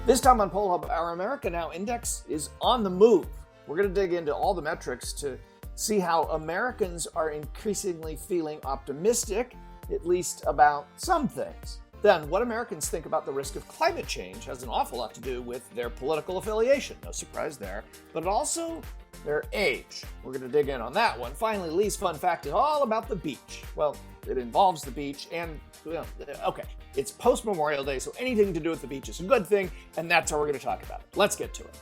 This time on Poll Hub, our America Now Index is on the move. We're going to dig into all the metrics to see how Americans are increasingly feeling optimistic, at least about some things. Then, what Americans think about the risk of climate change has an awful lot to do with their political affiliation. No surprise there. But also their age. We're going to dig in on that one. Finally, Lee's fun fact is all about the beach. Well, it involves the beach and, okay, it's post-Memorial Day, so anything to do with the beach is a good thing, and that's how we're going to talk about it. Let's get to it.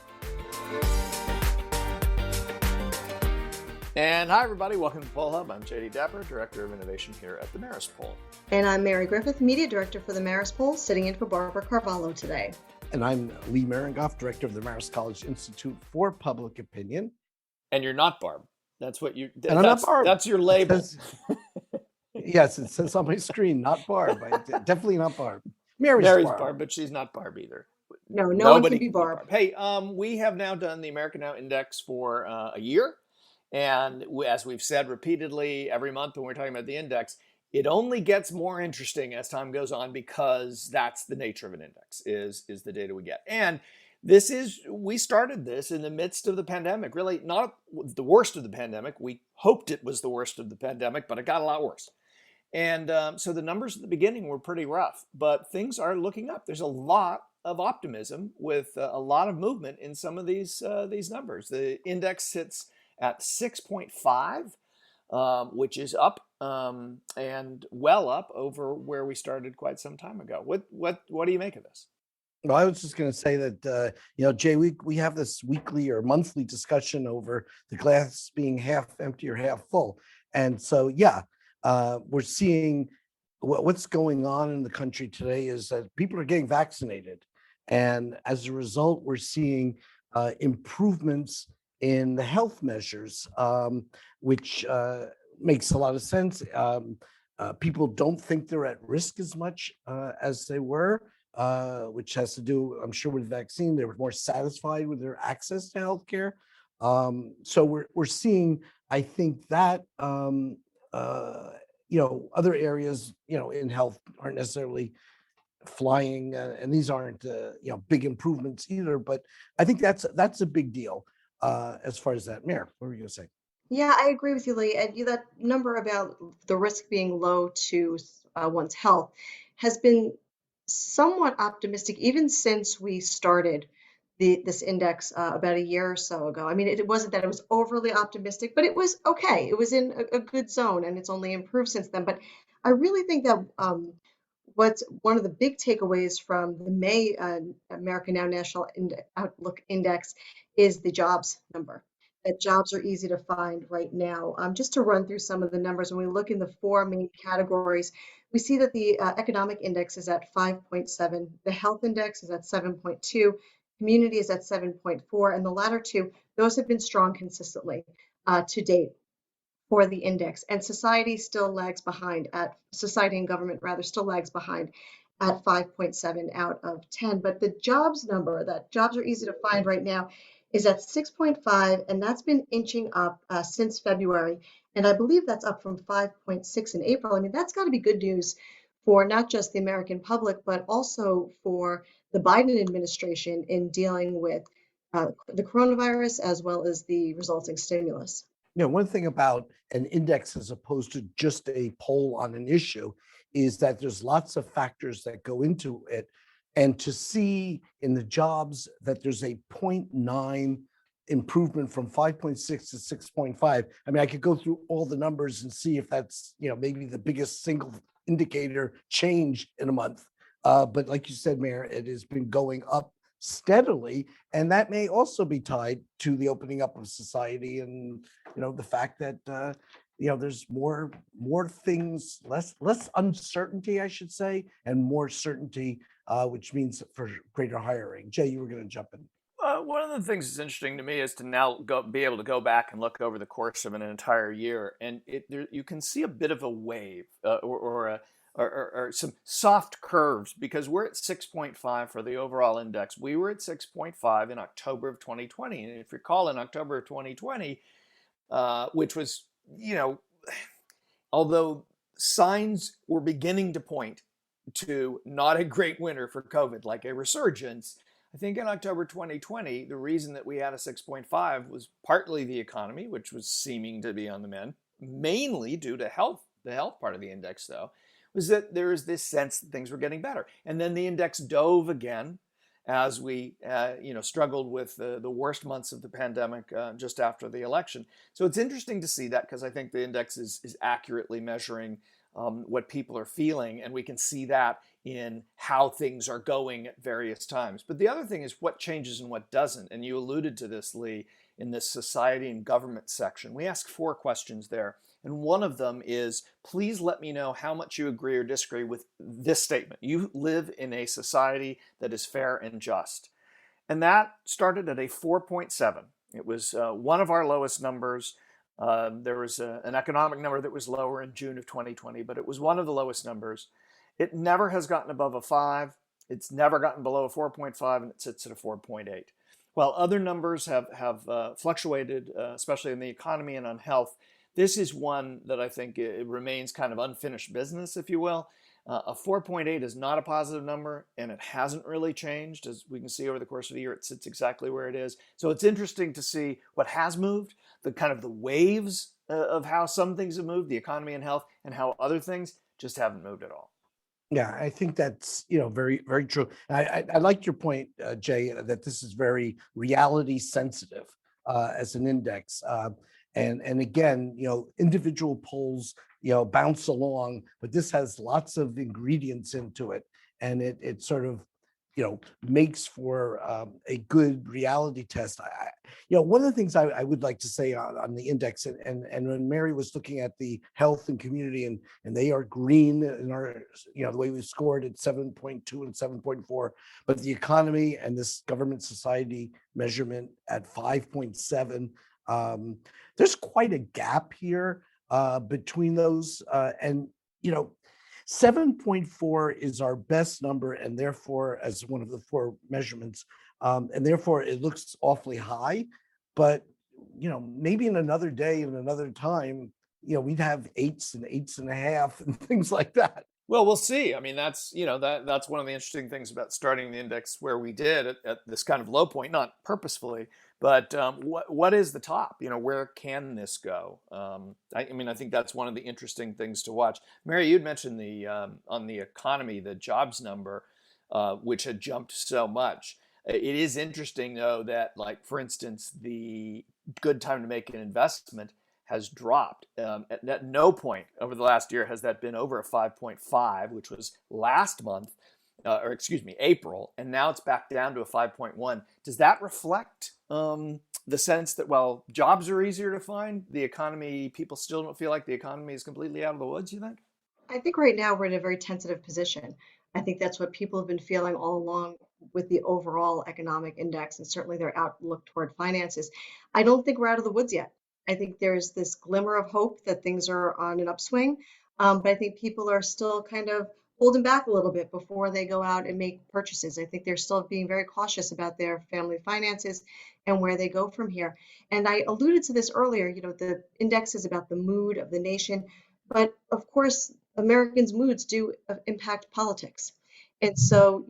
And hi, everybody. Welcome to Poll Hub. I'm Jay DeDapper, Director of Innovation here at the Marist Poll. And I'm Mary Griffith, Media Director for the Marist Poll, sitting in for Barbara Carvalho today. And I'm Lee Miringoff, Director of the Marist College Institute for Public Opinion. And you're not Barb. That's what you. And I'm not Barb. That's your label. Yes, it says on my screen, not Barb. Definitely not Barb. Mary's Barb, but she's not Barb either. No, nobody one can be Barb. Hey, we have now done the America Now Index for a year. And as we've said repeatedly every month when we're talking about the index, it only gets more interesting as time goes on because that's the nature of an index, is the data we get. And we started this in the midst of the pandemic, really not the worst of the pandemic. We hoped it was the worst of the pandemic, but it got a lot worse. And so the numbers at the beginning were pretty rough, but things are looking up. There's a lot of optimism with a lot of movement in some of these numbers. The index sits at 6.5, which is up and well up over where we started quite some time ago. What do you make of this? Well, I was just going to say that, Jay, we have this weekly or monthly discussion over the glass being half empty or half full. And so, we're seeing what's going on in the country today is that people are getting vaccinated. And as a result, we're seeing improvements in the health measures, which makes a lot of sense. People don't think they're at risk as much as they were, which has to do, I'm sure, with the vaccine. They were more satisfied with their access to healthcare. So we're seeing, I think, that other areas, in health aren't necessarily flying, and these aren't big improvements either. But I think that's a big deal. As far as that, Mayor, what were you going to say? Yeah, I agree with you, Lee. And that number about the risk being low to one's health has been somewhat optimistic even since we started this index about a year or so ago. I mean, it wasn't that it was overly optimistic, but it was okay. It was in a good zone, and it's only improved since then. But I really think that what's one of the big takeaways from the May America Now National Outlook Index is the jobs number. That jobs are easy to find right now. Just to run through some of the numbers, when we look in the four main categories, we see that the economic index is at 5.7, the health index is at 7.2, community is at 7.4, and the latter two, those have been strong consistently to date for the index. And society and government still lags behind at 5.7 out of 10. But the jobs number, that jobs are easy to find right now, is at 6.5, and that's been inching up since February. And I believe that's up from 5.6 in April. I mean, that's got to be good news for not just the American public, but also for the Biden administration in dealing with the coronavirus as well as the resulting stimulus. One thing about an index as opposed to just a poll on an issue is that there's lots of factors that go into it. And to see in the jobs that there's a 0.9 improvement from 5.6 to 6.5. I mean, I could go through all the numbers and see if that's, maybe the biggest single indicator change in a month. But like you said, Mayor, it has been going up steadily. And that may also be tied to the opening up of society and, the fact that, there's more things, less uncertainty, I should say, and more certainty, which means for greater hiring. Jay, you were going to jump in. One of the things that's interesting to me is to now be able to go back and look over the course of an entire year, and you can see a bit of a wave or some soft curves, because we're at 6.5 for the overall index. We were at 6.5 in October of 2020, and if you recall, in October of 2020, which was, although signs were beginning to point to not a great winter for COVID, like a resurgence, I think in October 2020, the reason that we had a 6.5 was partly the economy, which was seeming to be on the mend, mainly due to health. The health part of the index, though, was that there is this sense that things were getting better. And then the index dove again as we struggled with the worst months of the pandemic just after the election. So it's interesting to see that, because I think the index is accurately measuring what people are feeling, and we can see that in how things are going at various times. But the other thing is what changes and what doesn't. And you alluded to this, Lee, in this society and government section. We ask 4 questions there. And one of them is, please let me know how much you agree or disagree with this statement. You live in a society that is fair and just. And that started at a 4.7. It was one of our lowest numbers. There was an economic number that was lower in June of 2020, but it was one of the lowest numbers. It never has gotten above a 5. It's never gotten below a 4.5, and it sits at a 4.8. While other numbers have fluctuated, especially in the economy and on health, this is one that I think it remains kind of unfinished business, if you will. A 4.8 is not a positive number, and it hasn't really changed. As we can see over the course of the year, it sits exactly where it is. So it's interesting to see what has moved, the kind of the waves of how some things have moved, the economy and health, and how other things just haven't moved at all. Yeah, I think that's very, very true. I like your point, Jay, that this is very reality sensitive as an index. And again, individual polls, bounce along, but this has lots of ingredients into it, and it sort of, makes for a good reality test. One of the things I would like to say on the index, and when Mary was looking at the health and community, and they are green in our, the way we scored at 7.2 and 7.4, but the economy and this government society measurement at 5.7. There's quite a gap here between those, and 7.4 is our best number, and therefore, as one of the 4 measurements, and therefore it looks awfully high. But maybe in another day, in another time, we'd have 8s and 8.5 and things like that. Well, we'll see. I mean, that's that's one of the interesting things about starting the index where we did at this kind of low point, not purposefully, but what is the top? Where can this go? I think that's one of the interesting things to watch. Mary, you'd mentioned on the economy, the jobs number, which had jumped so much. It is interesting, though, that, like, for instance, the good time to make an investment has dropped. At no point over the last year has that been over a 5.5, which was last month, April, and now it's back down to a 5.1. Does that reflect the sense that, while jobs are easier to find, the economy, people still don't feel like the economy is completely out of the woods, you think? I think right now we're in a very tentative position. I think that's what people have been feeling all along with the overall economic index, and certainly their outlook toward finances. I don't think we're out of the woods yet. I think there's this glimmer of hope that things are on an upswing, but I think people are still kind of holding back a little bit before they go out and make purchases. I think they're still being very cautious about their family finances and where they go from here. And I alluded to this earlier, the index is about the mood of the nation, but of course, Americans' moods do impact politics. And so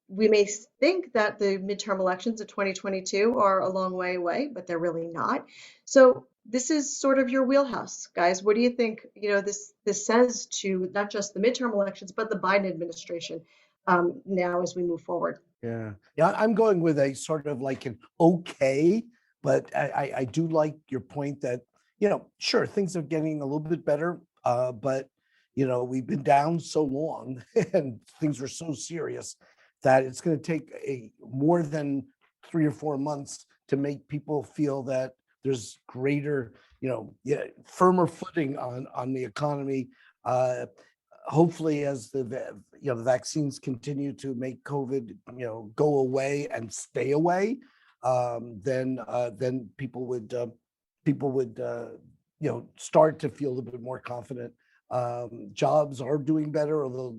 we may think that the midterm elections of 2022 are a long way away, but they're really not. So this is sort of your wheelhouse, guys. What do you think, this says to not just the midterm elections, but the Biden administration now as we move forward? Yeah. I'm going with a sort of like an okay, but I do like your point that, sure, things are getting a little bit better, but, we've been down so long and things were so serious that it's going to take more than 3 or 4 months to make people feel that there's greater, firmer footing on the economy. Hopefully, as the vaccines continue to make COVID, go away and stay away, then people would start to feel a little bit more confident. Jobs are doing better, although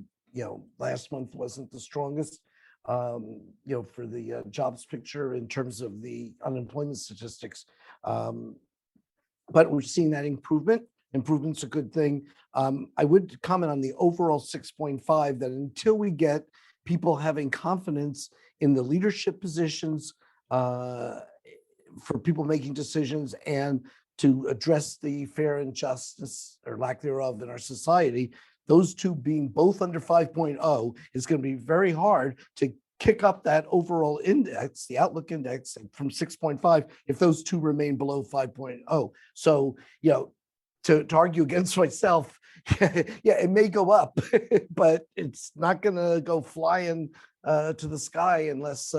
last month wasn't the strongest. For the jobs picture in terms of the unemployment statistics. But we're seeing that improvement. Improvement's a good thing. I would comment on the overall 6.5 that until we get people having confidence in the leadership positions, for people making decisions, and to address the fair injustice or lack thereof in our society. Those two being both under 5.0 is going to be very hard to kick up that overall index, the outlook index, from 6.5 if those two remain below 5.0. So, to argue against myself, yeah, it may go up, but it's not going to go flying to the sky unless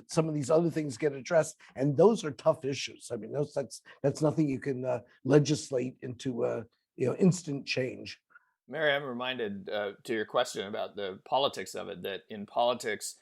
some of these other things get addressed. And those are tough issues. I mean, that's nothing you can legislate into instant change. Mary, I'm reminded to your question about the politics of it, that in politics,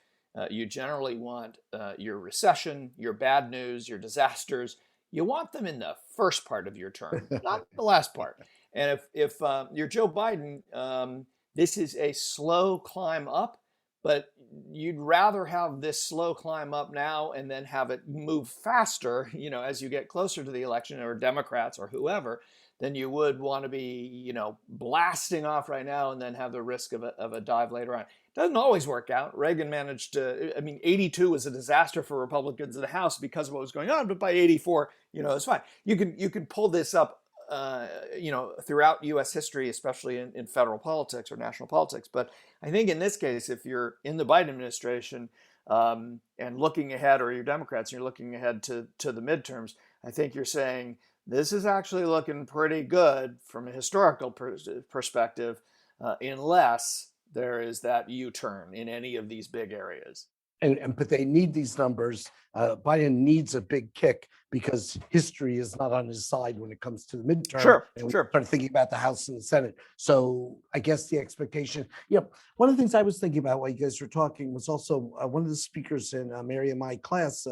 you generally want your recession, your bad news, your disasters. You want them in the first part of your term, not the last part. And if you're Joe Biden, this is a slow climb up, but you'd rather have this slow climb up now and then have it move faster, as you get closer to the election, or Democrats or whoever, than you would want to be, blasting off right now and then have the risk of a dive later on. Doesn't always work out. Reagan managed to, 82 was a disaster for Republicans in the House because of what was going on, but by 84, it's fine. You can pull this up, throughout U.S. history, especially in federal politics or national politics. But I think in this case, if you're in the Biden administration and looking ahead, or you're Democrats and you're looking ahead to the midterms, I think you're saying this is actually looking pretty good from a historical perspective, unless there is that U-turn in any of these big areas. But they need these numbers. Biden needs a big kick because history is not on his side when it comes to the midterm. Sure. We start thinking about the House and the Senate. So I guess the expectation, one of the things I was thinking about while you guys were talking was also one of the speakers in Mary and my class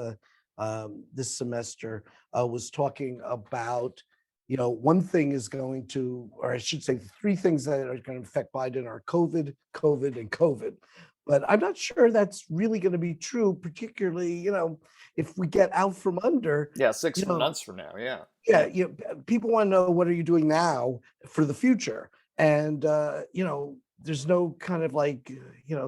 this semester was talking about, one thing is going to, or I should say, three things that are going to affect Biden are COVID, and COVID. But I'm not sure that's really going to be true, particularly, if we get out from under. Yeah, 6 months from now, yeah. Yeah, people want to know, what are you doing now for the future? And, there's no kind of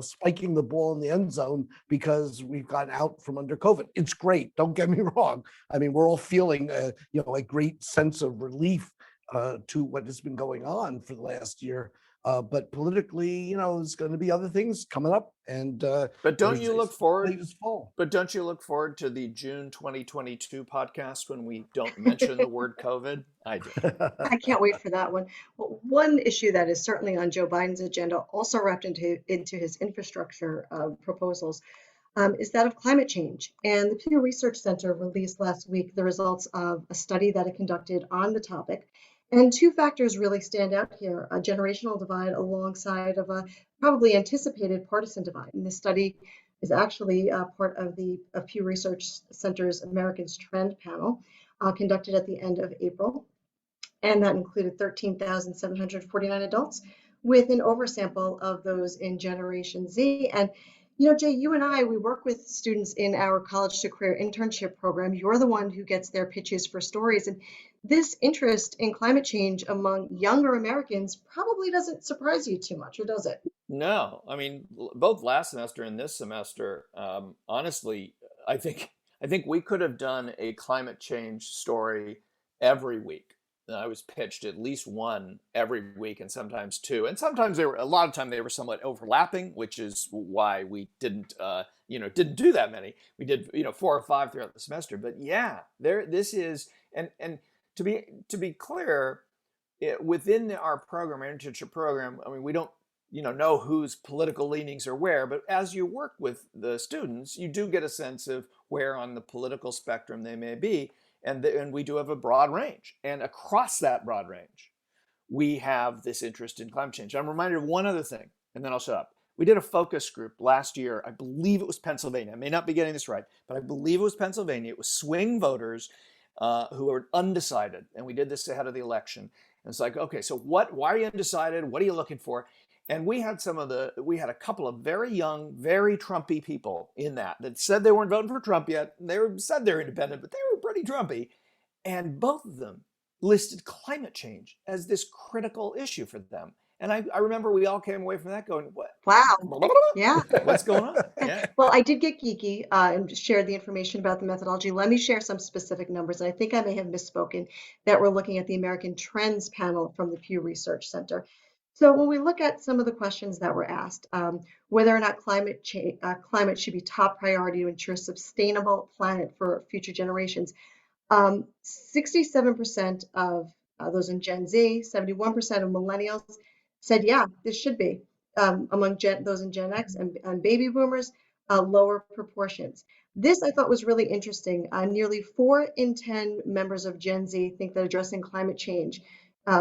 spiking the ball in the end zone because we've gotten out from under COVID. It's great. Don't get me wrong. I mean, we're all feeling, a great sense of relief to what has been going on for the last year. But politically, there's going to be other things coming up. And but don't you look forward? Fall. But don't you look forward to the June 2022 podcast when we don't mention the word COVID? I do. I can't wait for that one. Well, one issue that is certainly on Joe Biden's agenda, also wrapped into his infrastructure proposals, is that of climate change. And the Pew Research Center released last week the results of a study that it conducted on the topic. And two factors really stand out here: a generational divide alongside of a probably anticipated partisan divide. And this study is actually part of the Pew Research Center's Americans Trend panel, conducted at the end of April. And that included 13,749 adults, with an oversample of those in Generation Z. And Jay, you and I, we work with students in our college to career internship program. You're the one who gets their pitches for stories. And this interest in climate change among younger Americans probably doesn't surprise you too much, or does it? No, I mean, both last semester and this semester, honestly, I think we could have done a climate change story every week. I was pitched at least one every week, and sometimes two. And sometimes a lot of time they were somewhat overlapping, which is why we didn't do that many. We did, 4 or 5 throughout the semester. But yeah, this is, and to be clear, within our program, our internship program, I mean, we don't, know whose political leanings are where, but as you work with the students, you do get a sense of where on the political spectrum they may be. And we do have a broad range. And across that broad range, we have this interest in climate change. I'm reminded of one other thing, and then I'll shut up. We did a focus group last year. I believe it was Pennsylvania. I may not be getting this right, but I believe it was Pennsylvania. It was swing voters who were undecided. And we did this ahead of the election. And it's like, okay, so why are you undecided? What are you looking for? And we had a couple of very young, very Trumpy people in that said they weren't voting for Trump yet. Said they're independent, but they were pretty Trumpy. And both of them listed climate change as this critical issue for them. And I remember we all came away from that going, what? Wow. Yeah. What's going on? Yeah. Well, I did get geeky and just shared the information about the methodology. Let me share some specific numbers. I think I may have misspoken that we're looking at the American Trends panel from the Pew Research Center. So when we look at some of the questions that were asked, whether or not climate should be top priority to ensure sustainable planet for future generations, 67% of those in Gen Z, 71% of millennials said, yeah, this should be. Among those in Gen X and baby boomers, lower proportions. This I thought was really interesting. Nearly 4 in 10 members of Gen Z think that addressing climate change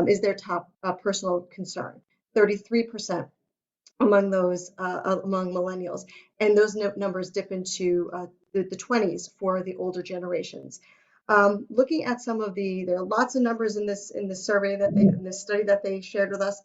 is their top personal concern. 33% among those among millennials, and those numbers dip into the 20s for the older generations. Looking at some of there are lots of numbers in this survey in this study that they shared with us.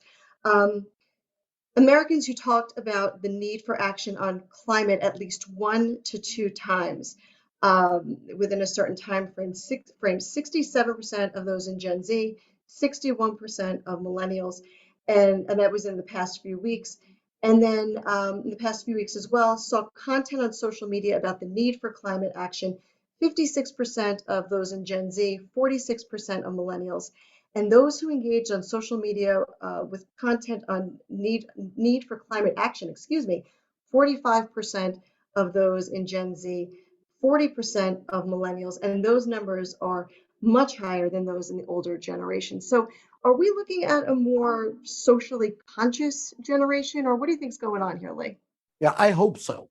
Americans who talked about the need for action on climate at least 1 to 2 times within a certain time frame. 67% of those in Gen Z, 61% of millennials, and that was in the past few weeks. And then in the past few weeks as well, saw content on social media about the need for climate action. 56% of those in Gen Z, 46% of millennials. And those who engaged on social media with content on need for climate action, 45% of those in Gen Z, 40% of millennials, and those numbers are much higher than those in the older generation. So are we looking at a more socially conscious generation, or what do you think's going on here, Lee? Yeah, I hope so,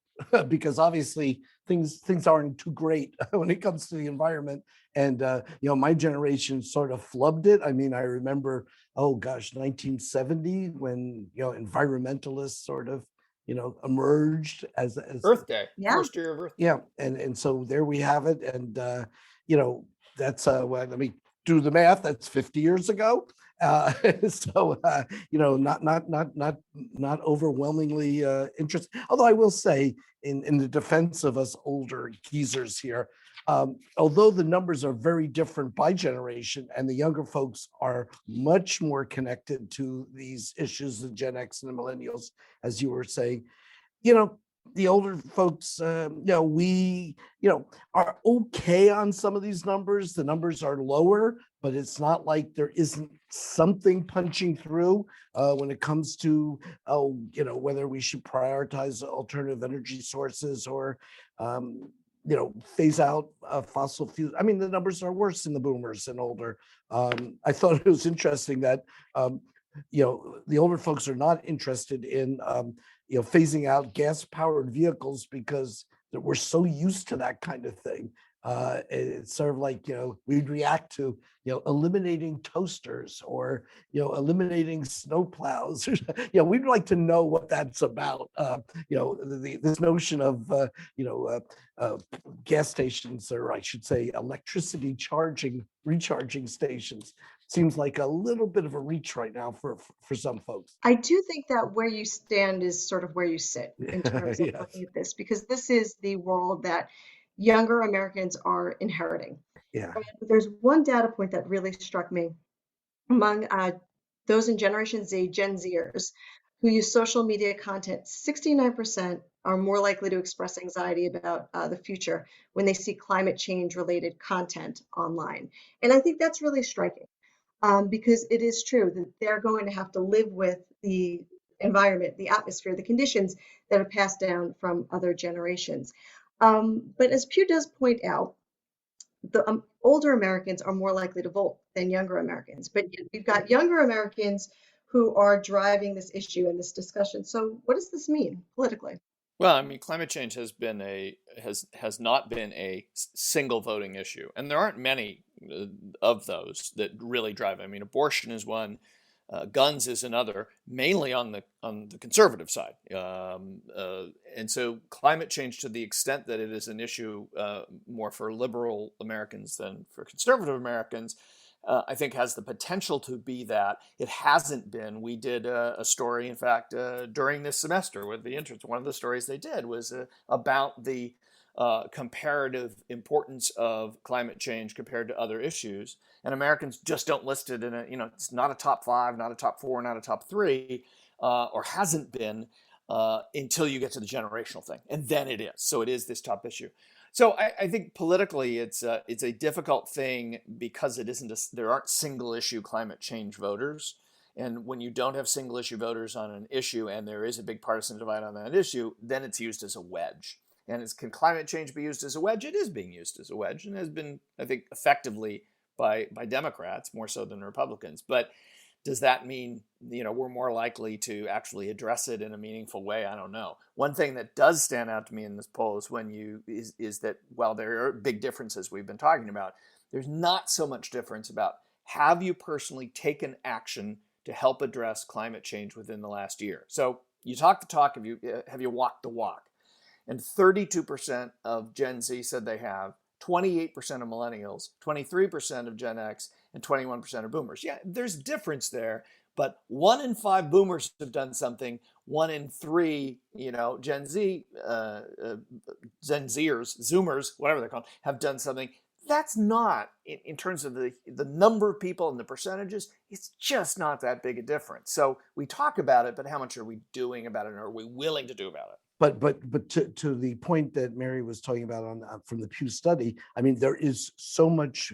because obviously things aren't too great when it comes to the environment. And my generation sort of flubbed it. I mean, I remember, oh gosh, 1970 when environmentalists sort of emerged as Earth Day, Yeah. first year of Earth Day. yeah, and so there we have it. And that's well, let me do the math. That's 50 years ago. So not overwhelmingly interested. Although I will say, in the defense of us older geezers here, although the numbers are very different by generation, and the younger folks are much more connected to these issues, the Gen X and the millennials, as you were saying, the older folks, we, are okay on some of these numbers. The numbers are lower, but it's not like there isn't something punching through when it comes to, whether we should prioritize alternative energy sources or, phase out fossil fuels. I mean, the numbers are worse in the boomers and older. I thought it was interesting that, the older folks are not interested in, phasing out gas-powered vehicles because we're so used to that kind of thing. It's sort of like, we'd react to, eliminating toasters or, eliminating snowplows. We'd like to know what that's about. This notion of, gas stations, or I should say electricity recharging stations, seems like a little bit of a reach right now for some folks. I do think that where you stand is sort of where you sit in terms of Yes. looking at this, because this is the world that younger Americans are inheriting. Yeah. And there's one data point that really struck me among those in Generation Z, Gen Zers, who use social media content. 69% are more likely to express anxiety about the future when they see climate change related content online. And I think that's really striking. Because it is true that they're going to have to live with the environment, the atmosphere, the conditions that are passed down from other generations. But as Pew does point out, the older Americans are more likely to vote than younger Americans. But you've got younger Americans who are driving this issue and this discussion. So what does this mean politically? Well, I mean, climate change has not been a single voting issue, and there aren't many of those that really drive. I mean, abortion is one, guns is another, mainly on the conservative side, and so climate change, to the extent that it is an issue more for liberal Americans than for conservative Americans, I think has the potential to be that. It hasn't been. We did a story, in fact, during this semester with the interns. One of the stories they did was about the comparative importance of climate change compared to other issues. And Americans just don't list it in a, it's not a top 5, not a top 4, not a top 3, or hasn't been until you get to the generational thing. And then it is. So it is this top issue. So I think politically it's a difficult thing because it isn't there aren't single issue climate change voters. And when you don't have single issue voters on an issue and there is a big partisan divide on that issue, then it's used as a wedge. And can climate change be used as a wedge? It is being used as a wedge and has been, I think, effectively by Democrats more so than Republicans. But does that mean, we're more likely to actually address it in a meaningful way? I don't know. One thing that does stand out to me in this poll is that while there are big differences we've been talking about, there's not so much difference about have you personally taken action to help address climate change within the last year. So you talk the talk, have you walked the walk? And 32% of Gen Z said they have, 28% of millennials, 23% of Gen X, and 21% of boomers. Yeah, there's difference there, but 1 in 5 boomers have done something. 1 in 3, Gen Z, Gen Zers, Zoomers, whatever they're called, have done something. That's not, in terms of the number of people and the percentages, it's just not that big a difference. So we talk about it, but how much are we doing about it, or are we willing to do about it? But to the point that Mary was talking about from the Pew study, I mean, there is so much,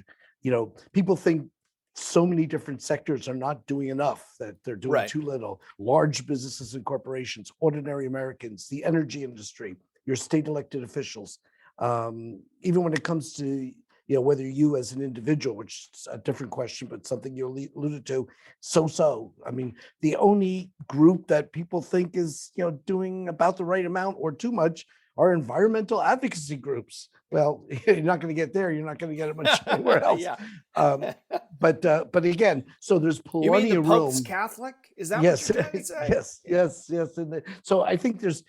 people think so many different sectors are not doing enough, that they're doing Right. too little. Large businesses and corporations, ordinary Americans, the energy industry, your state elected officials, even when it comes to whether you as an individual, which is a different question, but something you alluded to, I mean, the only group that people think is, doing about the right amount or too much are environmental advocacy groups. Well, you're not going to get there. You're not going to get it much anywhere else. Yeah. But again, so there's You mean plenty the of room. Pope's Catholic? Is that Yes, what you're trying to say? yes. So I think there's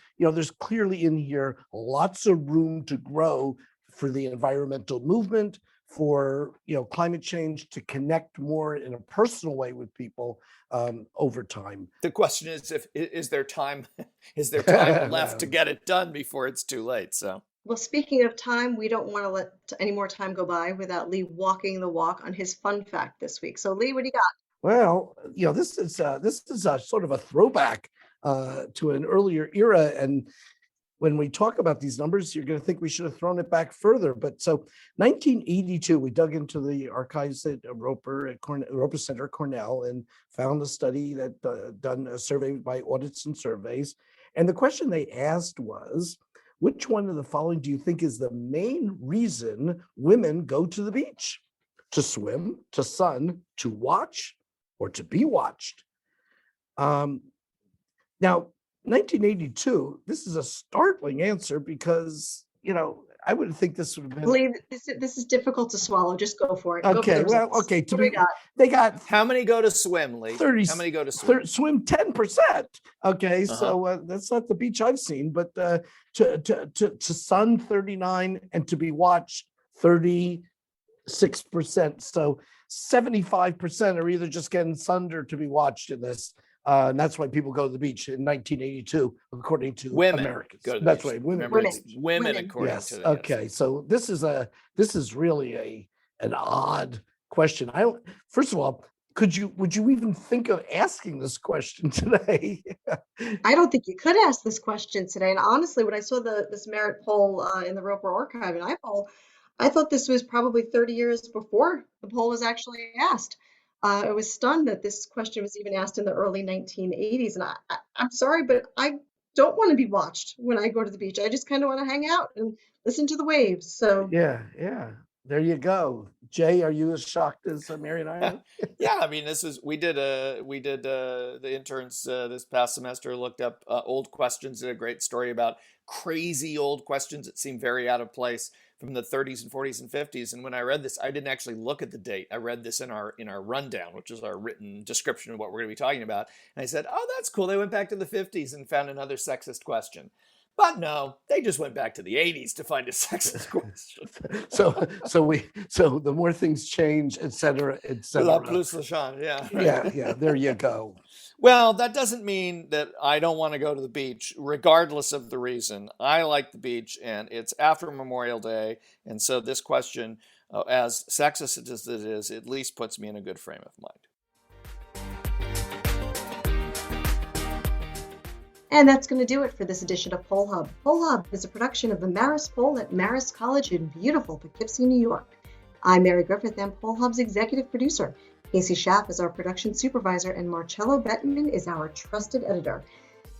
clearly in here lots of room to grow for the environmental movement, for climate change to connect more in a personal way with people over time. The question is, is there time left to get it done before it's too late? So. Well, speaking of time, we don't want to let any more time go by without Lee walking the walk on his fun fact this week. So Lee, what do you got? Well, this is a sort of a throwback to an earlier era, and when we talk about these numbers, you're going to think we should have thrown it back further. But so 1982, we dug into the archives at Roper Center, Cornell, and found a study that done a survey by Audits and Surveys. And the question they asked was, which one of the following do you think is the main reason women go to the beach? To swim, to sun, to watch, or to be watched? Now, 1982, this is a startling answer because, I would think this would have been. Lee, this is difficult to swallow. Just go for it. Okay, they got. How many go to swim, Lee? 30. How many go to swim? Swim 10%. Okay, so that's not the beach I've seen, but to sun 39 and to be watched 36%. So 75% are either just getting sunned or to be watched in this. And that's why people go to the beach in 1982, according to women. Americans. Go to the That's beach. right, women. Remember, it's women according Yes. to the Okay, so this is really an odd question. First of all, would you even think of asking this question today? I don't think you could ask this question today. And honestly, when I saw this Marist poll in the Roper Archive and iPoll, I thought this was probably 30 years before the poll was actually asked. I was stunned that this question was even asked in the early 1980s. And I'm sorry, but I don't want to be watched when I go to the beach. I just kind of want to hang out and listen to the waves. So yeah. There you go. Jay, are you as shocked as Mary and I are? Yeah, I mean, we did the interns this past semester looked up old questions. Did a great story about crazy old questions that seem very out of place from the 30s and 40s and 50s. And when I read this, I didn't actually look at the date. I read this in our rundown, which is our written description of what we're going to be talking about. And I said, oh, that's cool. They went back to the 50s and found another sexist question. But no, they just went back to the 80s to find a sexist question. So the more things change, et cetera, et La cetera. plus la change, yeah. Yeah, there you go. Well, that doesn't mean that I don't want to go to the beach, regardless of the reason. I like the beach, and it's after Memorial Day. And so this question, as sexist as it is, at least puts me in a good frame of mind. And that's going to do it for this edition of Poll Hub. Poll Hub is a production of the Marist Poll at Marist College in beautiful Poughkeepsie, New York. I'm Mary Griffith, and Poll Hub's executive producer. Casey Schaff is our production supervisor, and Marcello Bettman is our trusted editor.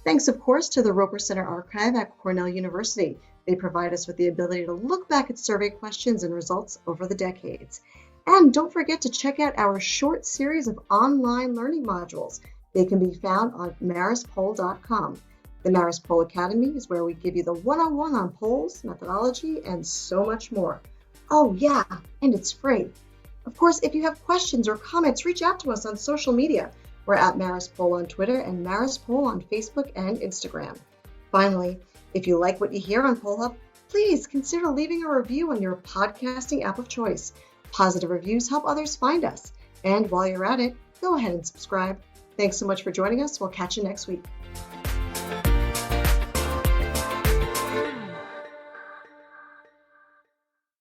Thanks, of course, to the Roper Center Archive at Cornell University. They provide us with the ability to look back at survey questions and results over the decades. And don't forget to check out our short series of online learning modules. They can be found on maristpoll.com. The Marist Poll Academy is where we give you the 101 on polls, methodology, and so much more. Oh yeah, and it's free. Of course, if you have questions or comments, reach out to us on social media. We're at Marist Poll on Twitter and Marist Poll on Facebook and Instagram. Finally, if you like what you hear on Poll Hub, please consider leaving a review on your podcasting app of choice. Positive reviews help others find us. And while you're at it, go ahead and subscribe. Thanks so much for joining us. We'll catch you next week.